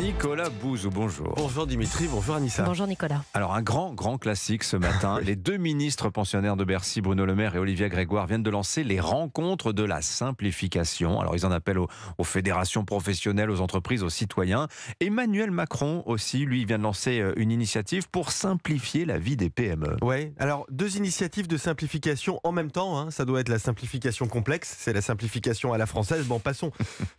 Nicolas Bouzou, bonjour. Bonjour Dimitri, bonjour Anissa. Bonjour Nicolas. Alors un grand classique ce matin. Les deux ministres pensionnaires de Bercy, Bruno Le Maire et Olivia Grégoire, viennent de lancer les rencontres de la simplification. Alors ils en appellent aux fédérations professionnelles, aux entreprises, aux citoyens. Emmanuel Macron aussi, lui, vient de lancer une initiative pour simplifier la vie des PME. Ouais, alors deux initiatives de simplification en même temps, hein. Ça doit être la simplification complexe, c'est la simplification à la française. Bon, passons.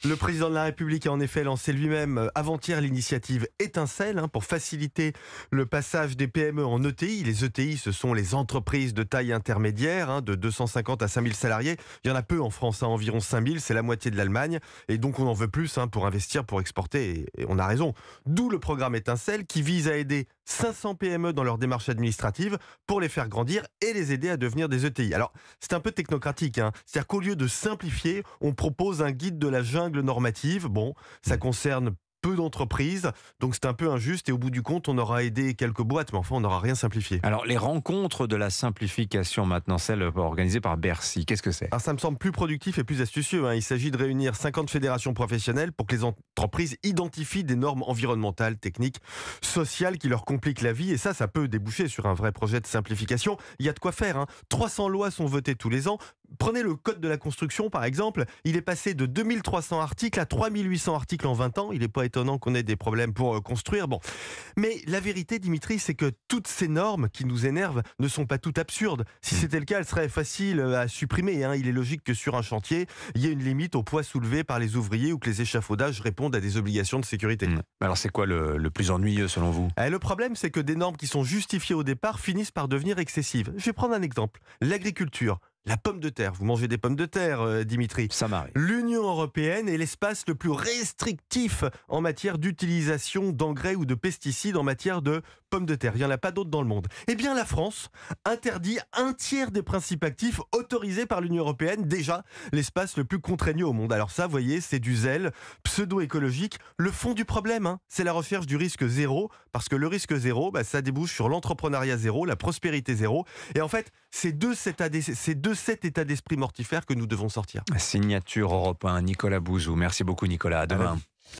Le président de la République a en effet lancé lui-même avant-hier l'initiative Étincelle, hein, pour faciliter le passage des PME en ETI. Les ETI, ce sont les entreprises de taille intermédiaire, hein, de 250 à 5000 salariés. Il y en a peu en France, hein, environ 5000, c'est la moitié de l'Allemagne. Et donc on en veut plus, hein, pour investir, pour exporter, et on a raison. D'où le programme Étincelle qui vise à aider 500 PME dans leur démarche administrative pour les faire grandir et les aider à devenir des ETI. Alors, c'est un peu technocratique, hein. C'est-à-dire qu'au lieu de simplifier, on propose un guide de la jungle normative. Bon, ça concerne peu d'entreprises, donc c'est un peu injuste et au bout du compte, on aura aidé quelques boîtes, mais enfin, on n'aura rien simplifié. Alors les rencontres de la simplification maintenant, celles organisées par Bercy, qu'est-ce que c'est ? Alors ça me semble plus productif et plus astucieux, hein. Il s'agit de réunir 50 fédérations professionnelles pour que les entreprises identifient des normes environnementales, techniques, sociales qui leur compliquent la vie, et ça peut déboucher sur un vrai projet de simplification. Il y a de quoi faire, hein. 300 lois sont votées tous les ans. Prenez le code de la construction par exemple, il est passé de 2300 articles à 3800 articles en 20 ans. Il n'est pas étonnant qu'on ait des problèmes pour construire. Bon, mais la vérité, Dimitri, c'est que toutes ces normes qui nous énervent ne sont pas toutes absurdes. Si c'était le cas, elles seraient faciles à supprimer, hein. Il est logique que sur un chantier, il y ait une limite au poids soulevé par les ouvriers ou que les échafaudages répondent à des obligations de sécurité. Alors c'est quoi le plus ennuyeux selon vous ? Le problème, c'est que des normes qui sont justifiées au départ finissent par devenir excessives. Je vais prendre un exemple. L'agriculture. La pomme de terre. Vous mangez des pommes de terre, Dimitri. Ça m'arrive. L'Union européenne est l'espace le plus restrictif en matière d'utilisation d'engrais ou de pesticides en matière de pommes de terre. Il n'y en a pas d'autres dans le monde. Eh bien, la France interdit un tiers des principes actifs autorisés par l'Union européenne. Déjà, l'espace le plus contraignant au monde. Alors ça, vous voyez, c'est du zèle pseudo-écologique. Le fond du problème, hein, c'est la recherche du risque zéro. Parce que le risque zéro, ça débouche sur l'entrepreneuriat zéro, la prospérité zéro. Et en fait, c'est de cet état d'esprit mortifère que nous devons sortir. Signature Europe 1, Nicolas Bouzou. Merci beaucoup Nicolas, à demain.